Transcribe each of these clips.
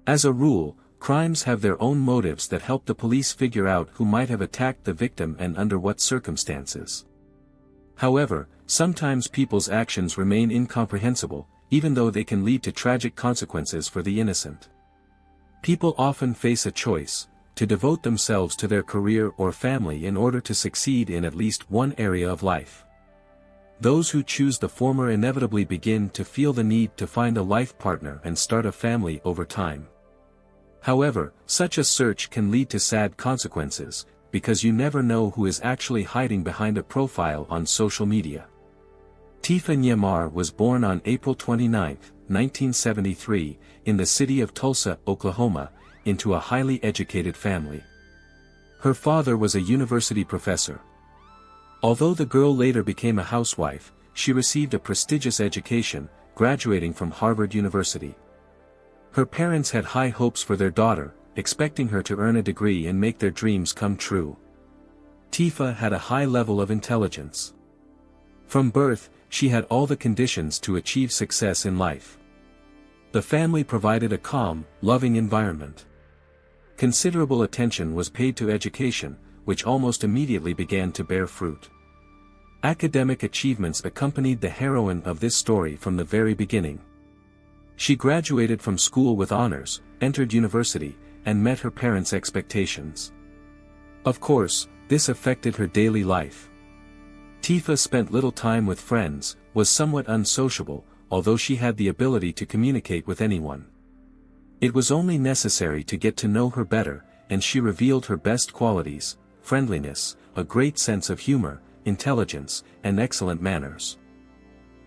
As a rule, crimes have their own motives that help the police figure out who might have attacked the victim and under what circumstances. However, sometimes people's actions remain incomprehensible, even though they can lead to tragic consequences for the innocent. People often face a choice: to devote themselves to their career or family in order to succeed in at least one area of life. Those who choose the former inevitably begin to feel the need to find a life partner and start a family over time. However, such a search can lead to sad consequences, because you never know who is actually hiding behind a profile on social media. Tifa Niemaher was born on April 29, 1973, in the city of Tulsa, Oklahoma, into a highly educated family. Her father was a university professor. Although the girl later became a housewife, she received a prestigious education, graduating from Harvard University. Her parents had high hopes for their daughter, expecting her to earn a degree and make their dreams come true. Tifa had a high level of intelligence. From birth, she had all the conditions to achieve success in life. The family provided a calm, loving environment. Considerable attention was paid to education, which almost immediately began to bear fruit. Academic achievements accompanied the heroine of this story from the very beginning. She graduated from school with honors, entered university, and met her parents' expectations. Of course, this affected her daily life. Tifa spent little time with friends, was somewhat unsociable, although she had the ability to communicate with anyone. It was only necessary to get to know her better, and she revealed her best qualities: friendliness, a great sense of humor, intelligence, and excellent manners.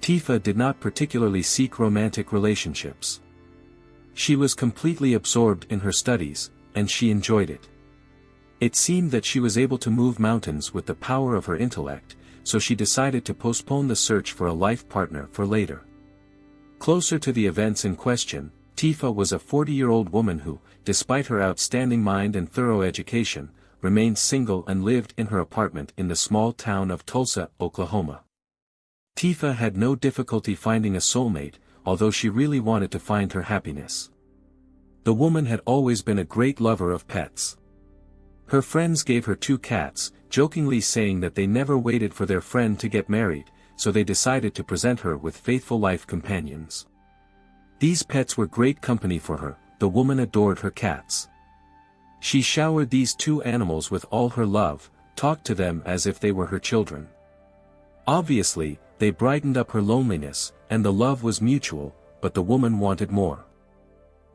Tifa did not particularly seek romantic relationships. She was completely absorbed in her studies, and she enjoyed it. It seemed that she was able to move mountains with the power of her intellect, so she decided to postpone the search for a life partner for later. Closer to the events in question, Tifa was a 40-year-old woman who, despite her outstanding mind and thorough education, remained single and lived in her apartment in the small town of Tulsa, Oklahoma. Tifa had no difficulty finding a soulmate, although she really wanted to find her happiness. The woman had always been a great lover of pets. Her friends gave her 2 cats, jokingly saying that they never waited for their friend to get married, so they decided to present her with faithful life companions. These pets were great company for her. The woman adored her cats. She showered these 2 animals with all her love, talked to them as if they were her children. Obviously, they brightened up her loneliness, and the love was mutual, but the woman wanted more.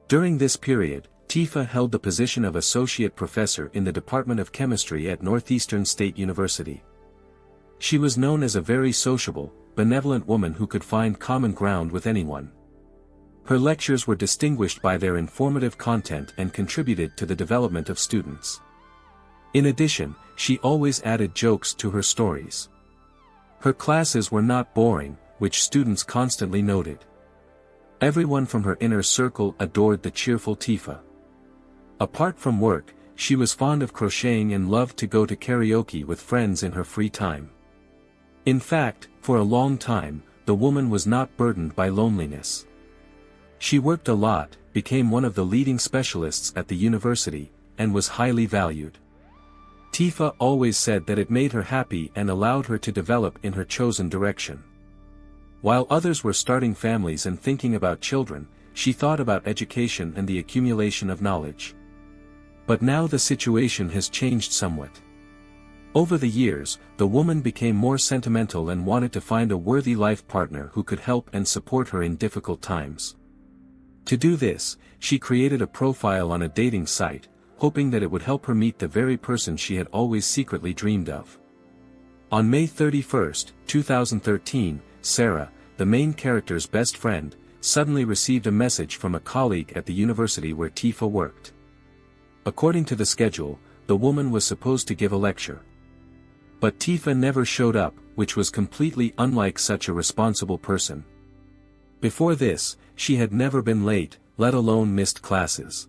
During this period, Tifa held the position of associate professor in the Department of Chemistry at Northeastern State University. She was known as a very sociable, benevolent woman who could find common ground with anyone. Her lectures were distinguished by their informative content and contributed to the development of students. In addition, she always added jokes to her stories. Her classes were not boring, which students constantly noted. Everyone from her inner circle adored the cheerful Tifa. Apart from work, she was fond of crocheting and loved to go to karaoke with friends in her free time. In fact, for a long time, the woman was not burdened by loneliness. She worked a lot, became one of the leading specialists at the university, and was highly valued. Tifa always said that it made her happy and allowed her to develop in her chosen direction. While others were starting families and thinking about children, she thought about education and the accumulation of knowledge. But now the situation has changed somewhat. Over the years, the woman became more sentimental and wanted to find a worthy life partner who could help and support her in difficult times. To do this, she created a profile on a dating site, hoping that it would help her meet the very person she had always secretly dreamed of. On May 31, 2013, Sarah, the main character's best friend, suddenly received a message from a colleague at the university where Tifa worked. According to the schedule, the woman was supposed to give a lecture. But Tifa never showed up, which was completely unlike such a responsible person. Before this, she had never been late, let alone missed classes.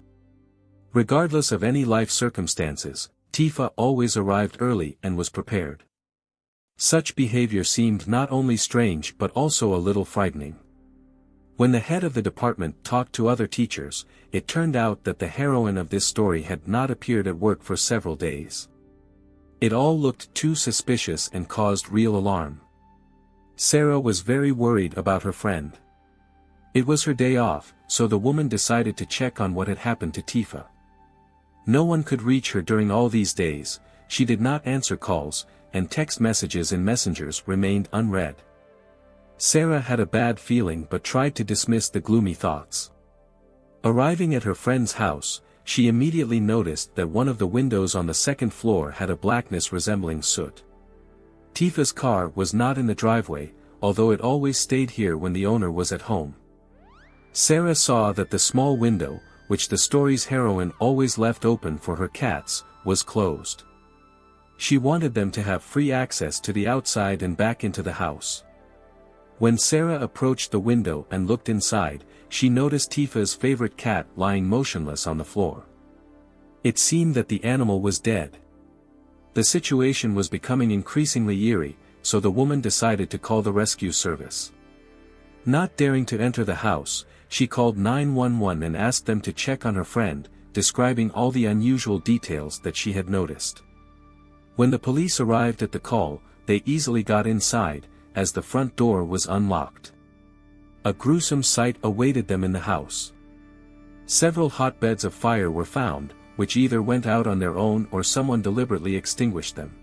Regardless of any life circumstances, Tifa always arrived early and was prepared. Such behavior seemed not only strange but also a little frightening. When the head of the department talked to other teachers, it turned out that the heroine of this story had not appeared at work for several days. It all looked too suspicious and caused real alarm. Sarah was very worried about her friend. It was her day off, so the woman decided to check on what had happened to Tifa. No one could reach her during all these days, she did not answer calls, and text messages in messengers remained unread. Sarah had a bad feeling but tried to dismiss the gloomy thoughts. Arriving at her friend's house, she immediately noticed that one of the windows on the second floor had a blackness resembling soot. Tifa's car was not in the driveway, although it always stayed here when the owner was at home. Sarah saw that the small window, which the story's heroine always left open for her cats, was closed. She wanted them to have free access to the outside and back into the house. When Sarah approached the window and looked inside, she noticed Tifa's favorite cat lying motionless on the floor. It seemed that the animal was dead. The situation was becoming increasingly eerie, so the woman decided to call the rescue service. Not daring to enter the house, she called 911 and asked them to check on her friend, describing all the unusual details that she had noticed. When the police arrived at the call, they easily got inside, as the front door was unlocked. A gruesome sight awaited them in the house. Several hotbeds of fire were found, which either went out on their own or someone deliberately extinguished them.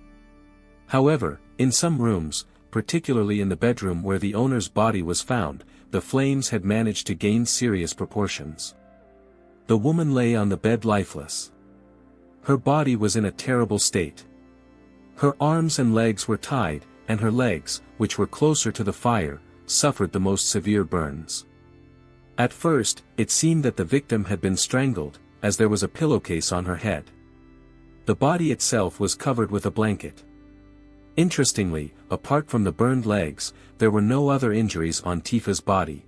However, in some rooms, particularly in the bedroom where the owner's body was found, the flames had managed to gain serious proportions. The woman lay on the bed lifeless. Her body was in a terrible state. Her arms and legs were tied, and her legs, which were closer to the fire, suffered the most severe burns. At first, it seemed that the victim had been strangled, as there was a pillowcase on her head. The body itself was covered with a blanket. Interestingly, apart from the burned legs, there were no other injuries on Tifa's body.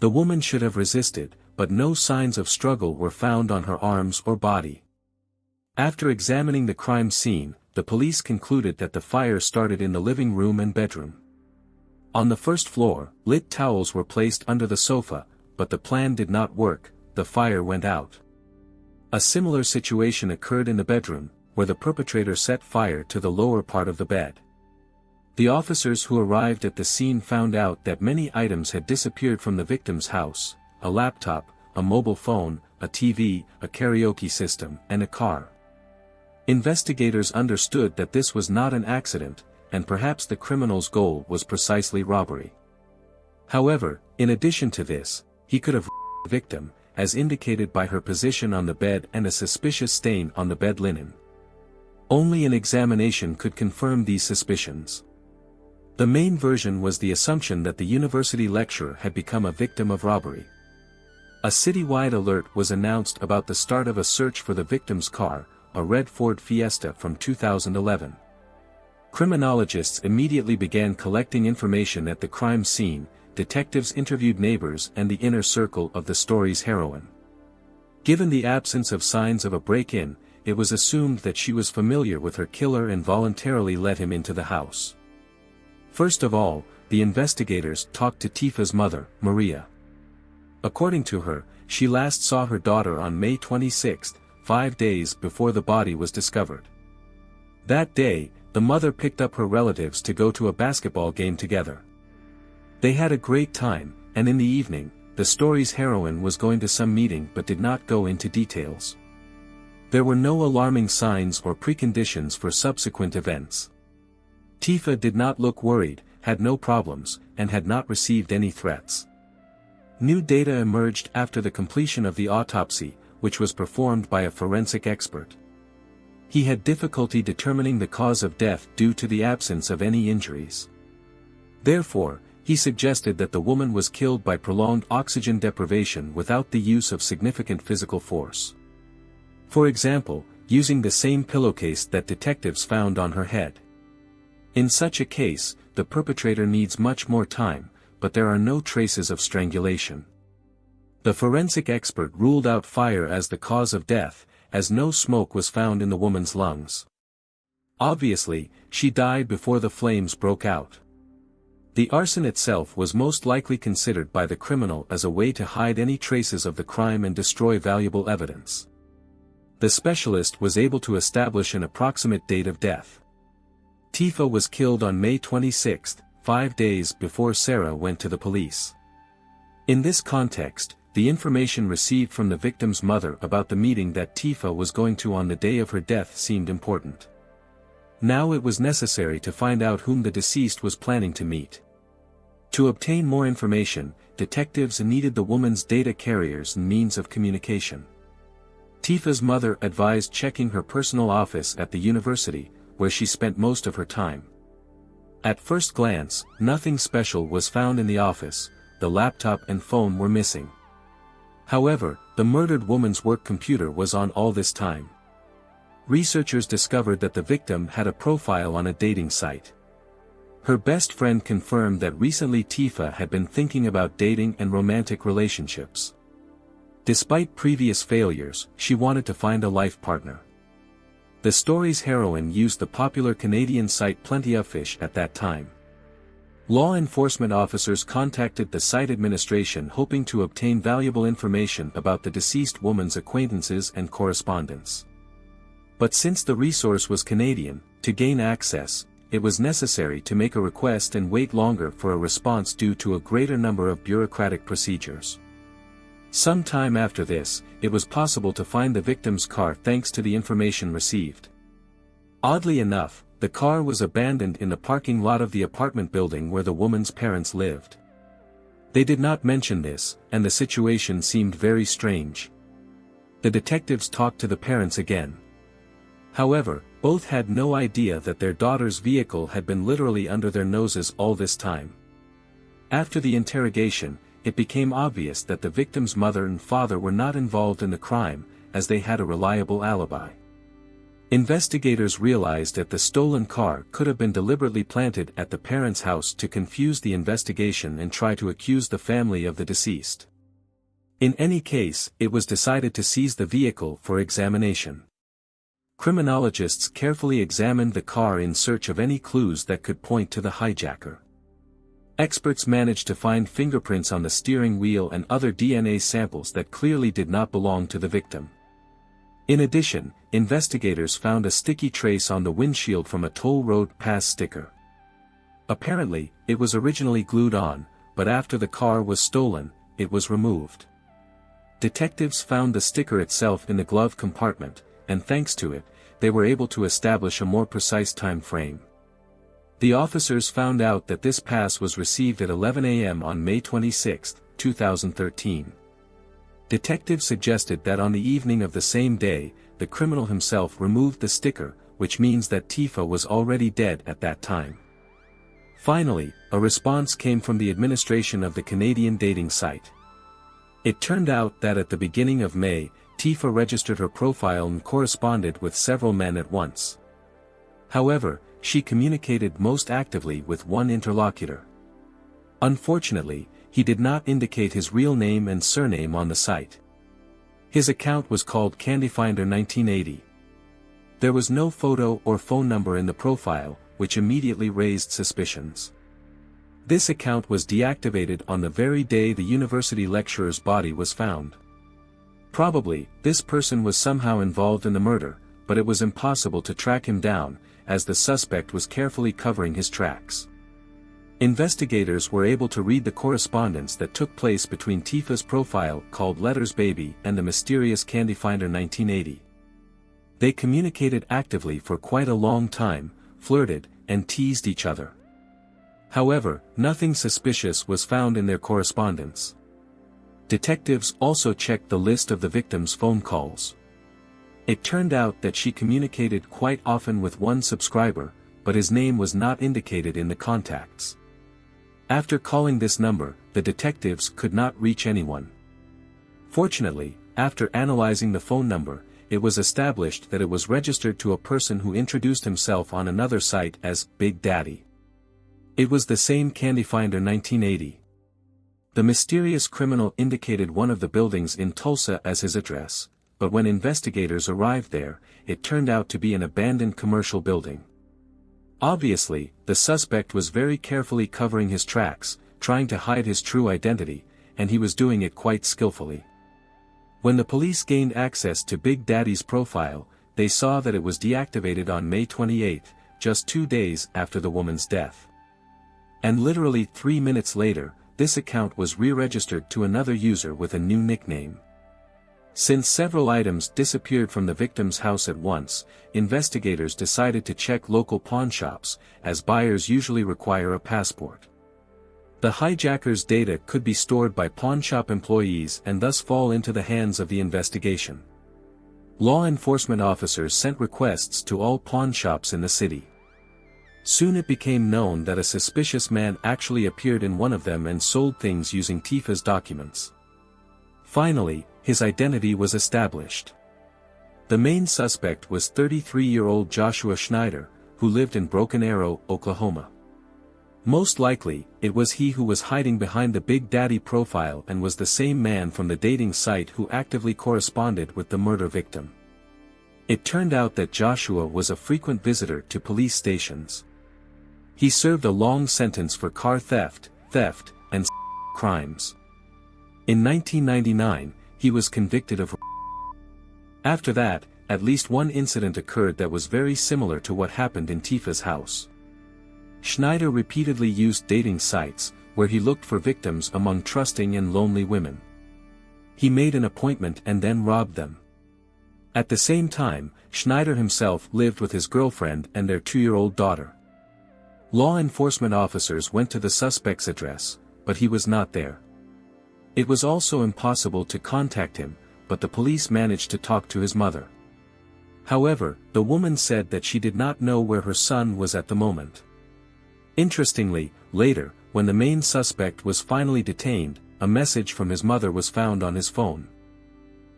The woman should have resisted, but no signs of struggle were found on her arms or body. After examining the crime scene, the police concluded that the fire started in the living room and bedroom. On the first floor, lit towels were placed under the sofa, but the plan did not work, the fire went out. A similar situation occurred in the bedroom, where the perpetrator set fire to the lower part of the bed. The officers who arrived at the scene found out that many items had disappeared from the victim's house: a laptop, a mobile phone, a TV, a karaoke system, and a car. Investigators understood that this was not an accident, and perhaps the criminal's goal was precisely robbery. However, in addition to this, he could have the victim, as indicated by her position on the bed and a suspicious stain on the bed linen. Only an examination could confirm these suspicions. The main version was the assumption that the university lecturer had become a victim of robbery. A citywide alert was announced about the start of a search for the victim's car, a red Ford Fiesta from 2011. Criminologists immediately began collecting information at the crime scene. Detectives interviewed neighbors and the inner circle of the story's heroine. Given the absence of signs of a break-in, it was assumed that she was familiar with her killer and voluntarily let him into the house. First of all, the investigators talked to Tifa's mother, Maria. According to her, she last saw her daughter on May 26, 5 days before the body was discovered. That day, the mother picked up her relatives to go to a basketball game together. They had a great time, and in the evening, the story's heroine was going to some meeting but did not go into details. There were no alarming signs or preconditions for subsequent events. Tifa did not look worried, had no problems, and had not received any threats. New data emerged after the completion of the autopsy, which was performed by a forensic expert. He had difficulty determining the cause of death due to the absence of any injuries. Therefore, he suggested that the woman was killed by prolonged oxygen deprivation without the use of significant physical force. For example, using the same pillowcase that detectives found on her head. In such a case, the perpetrator needs much more time, but there are no traces of strangulation. The forensic expert ruled out fire as the cause of death, as no smoke was found in the woman's lungs. Obviously, she died before the flames broke out. The arson itself was most likely considered by the criminal as a way to hide any traces of the crime and destroy valuable evidence. The specialist was able to establish an approximate date of death. Tifa was killed on May 26, 5 days before Sarah went to the police. In this context, the information received from the victim's mother about the meeting that Tifa was going to on the day of her death seemed important. Now it was necessary to find out whom the deceased was planning to meet. To obtain more information, detectives needed the woman's data carriers and means of communication. Tifa's mother advised checking her personal office at the university, where she spent most of her time. At first glance, nothing special was found in the office. The laptop and phone were missing. However, the murdered woman's work computer was on all this time. Researchers discovered that the victim had a profile on a dating site. Her best friend confirmed that recently Tifa had been thinking about dating and romantic relationships. Despite previous failures, she wanted to find a life partner. The story's heroine used the popular Canadian site Plenty of Fish at that time. Law enforcement officers contacted the site administration hoping to obtain valuable information about the deceased woman's acquaintances and correspondence. But since the resource was Canadian, to gain access, it was necessary to make a request and wait longer for a response due to a greater number of bureaucratic procedures. Some time after this, it was possible to find the victim's car thanks to the information received. Oddly enough, the car was abandoned in the parking lot of the apartment building where the woman's parents lived. They did not mention this, and the situation seemed very strange. The detectives talked to the parents again. However, both had no idea that their daughter's vehicle had been literally under their noses all this time. After the interrogation, it became obvious that the victim's mother and father were not involved in the crime, as they had a reliable alibi. Investigators realized that the stolen car could have been deliberately planted at the parents' house to confuse the investigation and try to accuse the family of the deceased. In any case, it was decided to seize the vehicle for examination. Criminologists carefully examined the car in search of any clues that could point to the hijacker. Experts managed to find fingerprints on the steering wheel and other DNA samples that clearly did not belong to the victim. In addition, investigators found a sticky trace on the windshield from a toll road pass sticker. Apparently, it was originally glued on, but after the car was stolen, it was removed. Detectives found the sticker itself in the glove compartment, and thanks to it, they were able to establish a more precise time frame. The officers found out that this pass was received at 11 a.m. on May 26, 2013. Detectives suggested that on the evening of the same day, the criminal himself removed the sticker, which means that Tifa was already dead at that time. Finally, a response came from the administration of the Canadian dating site. It turned out that at the beginning of May, Tifa registered her profile and corresponded with several men at once. However, she communicated most actively with one interlocutor. Unfortunately, he did not indicate his real name and surname on the site. His account was called Candyfinder 1980. There was no photo or phone number in the profile, which immediately raised suspicions. This account was deactivated on the very day the university lecturer's body was found. Probably, this person was somehow involved in the murder, but it was impossible to track him down, as the suspect was carefully covering his tracks. Investigators were able to read the correspondence that took place between Tifa's profile called Letters Baby and the mysterious Candyfinder 1980. They communicated actively for quite a long time, flirted, and teased each other. However, nothing suspicious was found in their correspondence. Detectives also checked the list of the victim's phone calls. It turned out that she communicated quite often with one subscriber, but his name was not indicated in the contacts. After calling this number, the detectives could not reach anyone. Fortunately, after analyzing the phone number, it was established that it was registered to a person who introduced himself on another site as Big Daddy. It was the same Candyfinder 1980. The mysterious criminal indicated one of the buildings in Tulsa as his address, but when investigators arrived there, it turned out to be an abandoned commercial building. Obviously, the suspect was very carefully covering his tracks, trying to hide his true identity, and he was doing it quite skillfully. When the police gained access to Big Daddy's profile, they saw that it was deactivated on May 28, just 2 days after the woman's death. And literally 3 minutes later, this account was re-registered to another user with a new nickname. Since several items disappeared from the victim's house at once, investigators decided to check local pawn shops, as buyers usually require a passport. The hijacker's data could be stored by pawnshop employees and thus fall into the hands of the investigation. Law enforcement officers sent requests to all pawn shops in the city. Soon it became known that a suspicious man actually appeared in one of them and sold things using Tifa's documents. Finally, his identity was established. The main suspect was 33-year-old Joshua Schneider, who lived in Broken Arrow, Oklahoma. Most likely, it was he who was hiding behind the Big Daddy profile and was the same man from the dating site who actively corresponded with the murder victim. It turned out that Joshua was a frequent visitor to police stations. He served a long sentence for car theft, and crimes. In 1999, he was convicted of. After that, at least one incident occurred that was very similar to what happened in Tifa's house. Schneider repeatedly used dating sites, where he looked for victims among trusting and lonely women. He made an appointment and then robbed them. At the same time, Schneider himself lived with his girlfriend and their 2-year-old daughter. Law enforcement officers went to the suspect's address, but he was not there. It was also impossible to contact him, but the police managed to talk to his mother. However, the woman said that she did not know where her son was at the moment. Interestingly, later, when the main suspect was finally detained, a message from his mother was found on his phone.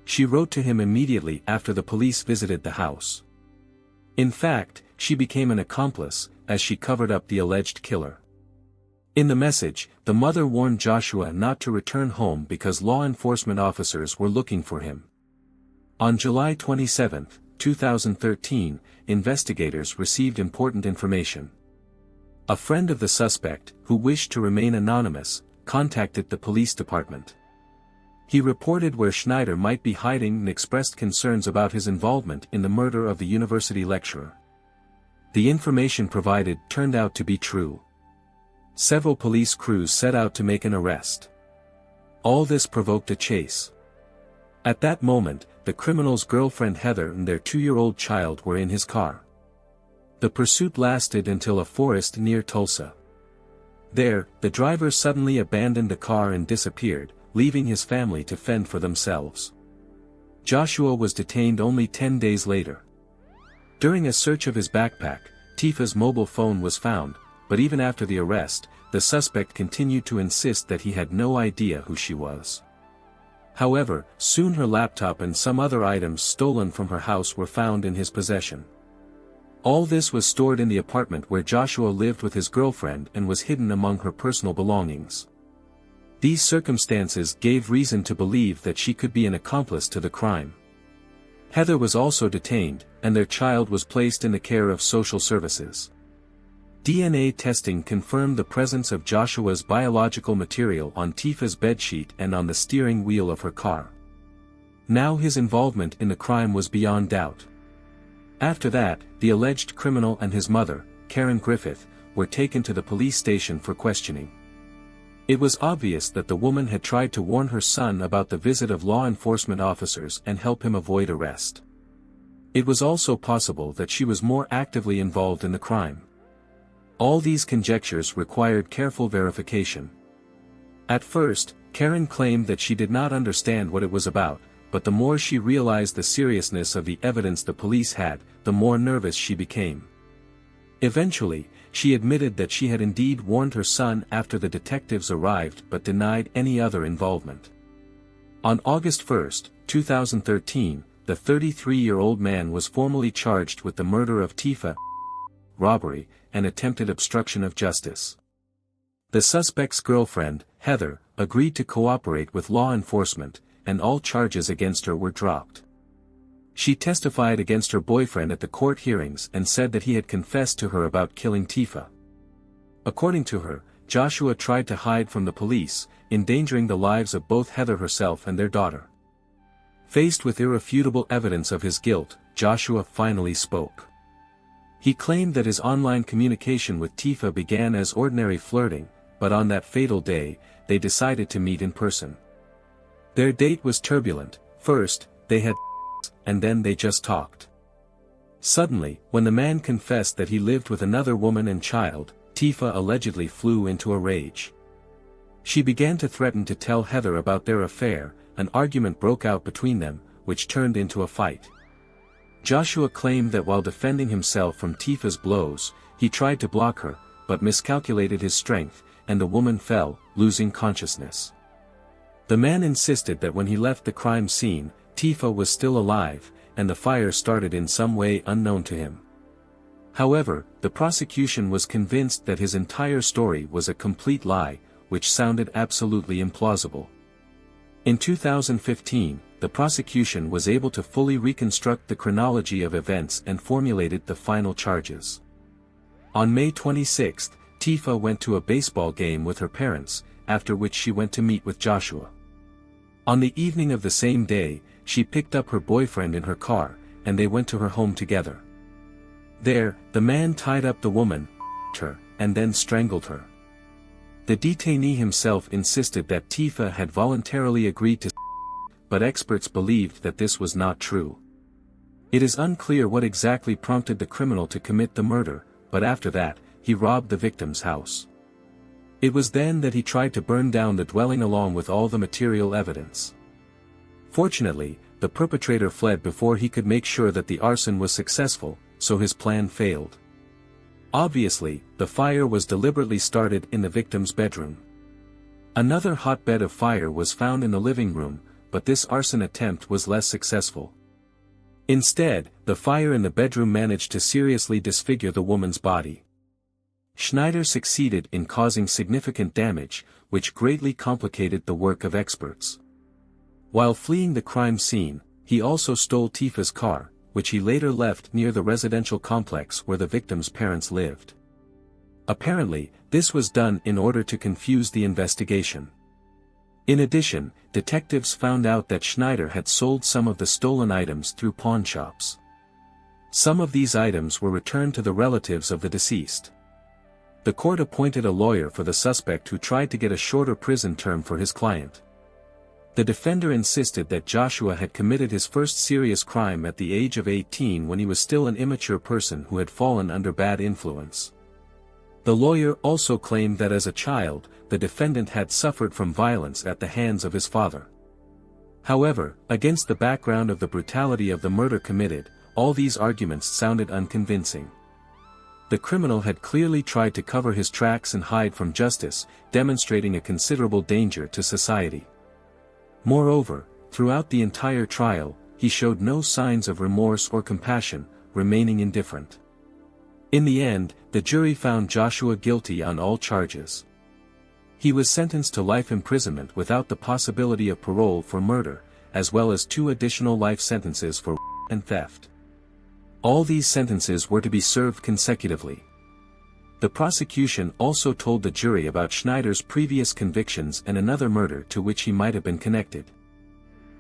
She wrote to him immediately after the police visited the house. In fact, she became an accomplice, as she covered up the alleged killer. In the message, the mother warned Joshua not to return home because law enforcement officers were looking for him. On July 27, 2013, investigators received important information. A friend of the suspect, who wished to remain anonymous, contacted the police department. He reported where Schneider might be hiding and expressed concerns about his involvement in the murder of the university lecturer. The information provided turned out to be true. Several police crews set out to make an arrest. All this provoked a chase. At that moment, the criminal's girlfriend Heather and their 2-year-old child were in his car. The pursuit lasted until a forest near Tulsa. There, the driver suddenly abandoned the car and disappeared, leaving his family to fend for themselves. Joshua was detained only 10 days later. During a search of his backpack, Tifa's mobile phone was found, but even after the arrest, the suspect continued to insist that he had no idea who she was. However, soon her laptop and some other items stolen from her house were found in his possession. All this was stored in the apartment where Joshua lived with his girlfriend and was hidden among her personal belongings. These circumstances gave reason to believe that she could be an accomplice to the crime. Heather was also detained, and their child was placed in the care of social services. DNA testing confirmed the presence of Joshua's biological material on Tifa's bedsheet and on the steering wheel of her car. Now his involvement in the crime was beyond doubt. After that, the alleged criminal and his mother, Karen Griffith, were taken to the police station for questioning. It was obvious that the woman had tried to warn her son about the visit of law enforcement officers and help him avoid arrest. It was also possible that she was more actively involved in the crime. All these conjectures required careful verification. At first, Karen claimed that she did not understand what it was about, but the more she realized the seriousness of the evidence the police had, the more nervous she became. Eventually, she admitted that she had indeed warned her son after the detectives arrived but denied any other involvement. On August 1, 2013, the 33-year-old man was formally charged with the murder of Tifa, robbery, and attempted obstruction of justice. The suspect's girlfriend, Heather, agreed to cooperate with law enforcement, and all charges against her were dropped. She testified against her boyfriend at the court hearings and said that he had confessed to her about killing Tifa. According to her, Joshua tried to hide from the police, endangering the lives of both Heather herself and their daughter. Faced with irrefutable evidence of his guilt, Joshua finally spoke. He claimed that his online communication with Tifa began as ordinary flirting, but on that fatal day, they decided to meet in person. Their date was turbulent. First, they had and then they just talked. Suddenly, when the man confessed that he lived with another woman and child, Tifa allegedly flew into a rage. She began to threaten to tell Heather about their affair. An argument broke out between them, which turned into a fight. Joshua claimed that while defending himself from Tifa's blows, he tried to block her, but miscalculated his strength, and the woman fell, losing consciousness. The man insisted that when he left the crime scene, Tifa was still alive, and the fire started in some way unknown to him. However, the prosecution was convinced that his entire story was a complete lie, which sounded absolutely implausible. In 2015, the prosecution was able to fully reconstruct the chronology of events and formulated the final charges. On May 26, Tifa went to a baseball game with her parents, after which she went to meet with Joshua. On the evening of the same day, she picked up her boyfriend in her car, and they went to her home together. There, the man tied up the woman, her, and then strangled her. The detainee himself insisted that Tifa had voluntarily agreed to, but experts believed that this was not true. It is unclear what exactly prompted the criminal to commit the murder, but after that, he robbed the victim's house. It was then that he tried to burn down the dwelling along with all the material evidence. Fortunately, the perpetrator fled before he could make sure that the arson was successful, so his plan failed. Obviously, the fire was deliberately started in the victim's bedroom. Another hotbed of fire was found in the living room, but this arson attempt was less successful. Instead, the fire in the bedroom managed to seriously disfigure the woman's body. Schneider succeeded in causing significant damage, which greatly complicated the work of experts. While fleeing the crime scene, he also stole Tifa's car, which he later left near the residential complex where the victim's parents lived. Apparently, this was done in order to confuse the investigation. In addition, detectives found out that Schneider had sold some of the stolen items through pawn shops. Some of these items were returned to the relatives of the deceased. The court appointed a lawyer for the suspect who tried to get a shorter prison term for his client. The defender insisted that Joshua had committed his first serious crime at the age of 18 when he was still an immature person who had fallen under bad influence. The lawyer also claimed that as a child, the defendant had suffered from violence at the hands of his father. However, against the background of the brutality of the murder committed, all these arguments sounded unconvincing. The criminal had clearly tried to cover his tracks and hide from justice, demonstrating a considerable danger to society. Moreover, throughout the entire trial, he showed no signs of remorse or compassion, remaining indifferent. In the end, the jury found Joshua guilty on all charges. He was sentenced to life imprisonment without the possibility of parole for murder, as well as 2 additional life sentences for and theft. All these sentences were to be served consecutively. The prosecution also told the jury about Schneider's previous convictions and another murder to which he might have been connected.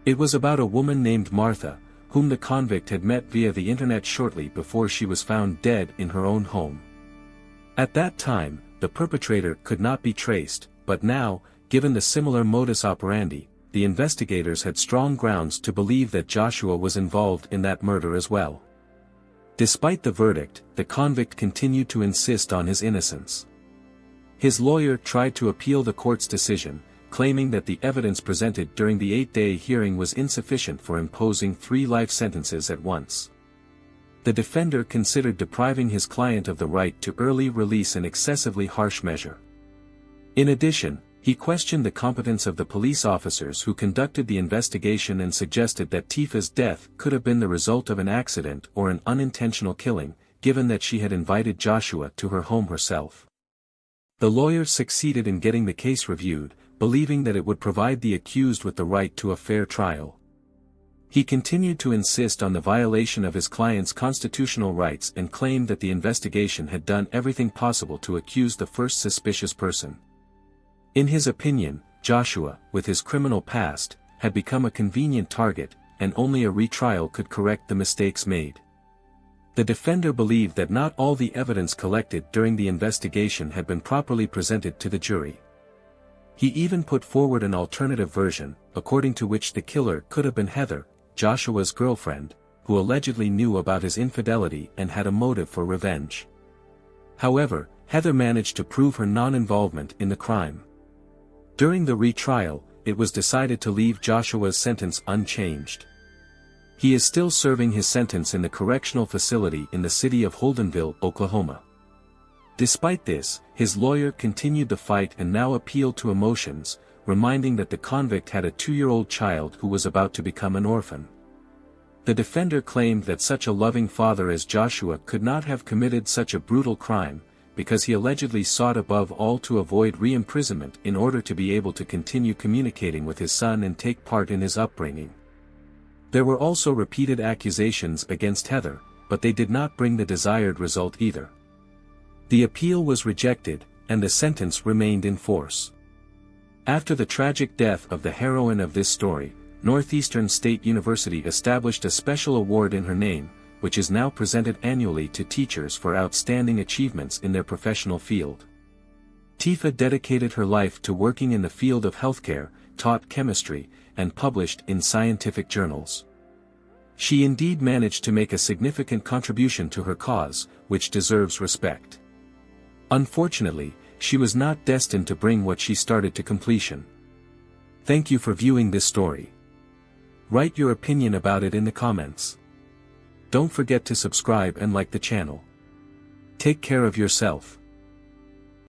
It was about a woman named Martha, whom the convict had met via the internet shortly before she was found dead in her own home. At that time, the perpetrator could not be traced, but now, given the similar modus operandi, the investigators had strong grounds to believe that Joshua was involved in that murder as well. Despite the verdict, the convict continued to insist on his innocence. His lawyer tried to appeal the court's decision, claiming that the evidence presented during the 8-day hearing was insufficient for imposing 3 life sentences at once. The defender considered depriving his client of the right to early release an excessively harsh measure. In addition, he questioned the competence of the police officers who conducted the investigation and suggested that Tifa's death could have been the result of an accident or an unintentional killing, given that she had invited Joshua to her home herself. The lawyer succeeded in getting the case reviewed, believing that it would provide the accused with the right to a fair trial. He continued to insist on the violation of his client's constitutional rights and claimed that the investigation had done everything possible to accuse the first suspicious person. In his opinion, Joshua, with his criminal past, had become a convenient target, and only a retrial could correct the mistakes made. The defender believed that not all the evidence collected during the investigation had been properly presented to the jury. He even put forward an alternative version, according to which the killer could have been Heather, Joshua's girlfriend, who allegedly knew about his infidelity and had a motive for revenge. However, Heather managed to prove her non-involvement in the crime. During the retrial, it was decided to leave Joshua's sentence unchanged. He is still serving his sentence in the correctional facility in the city of Holdenville, Oklahoma. Despite this, his lawyer continued the fight and now appealed to emotions, reminding that the convict had a 2-year-old child who was about to become an orphan. The defender claimed that such a loving father as Joshua could not have committed such a brutal crime, because he allegedly sought above all to avoid re-imprisonment in order to be able to continue communicating with his son and take part in his upbringing. There were also repeated accusations against Heather, but they did not bring the desired result either. The appeal was rejected, and the sentence remained in force. After the tragic death of the heroine of this story, Northeastern State University established a special award in her name, which is now presented annually to teachers for outstanding achievements in their professional field. Tifa dedicated her life to working in the field of healthcare, taught chemistry, and published in scientific journals. She indeed managed to make a significant contribution to her cause, which deserves respect. Unfortunately, she was not destined to bring what she started to completion. Thank you for viewing this story. Write your opinion about it in the comments. Don't forget to subscribe and like the channel. Take care of yourself.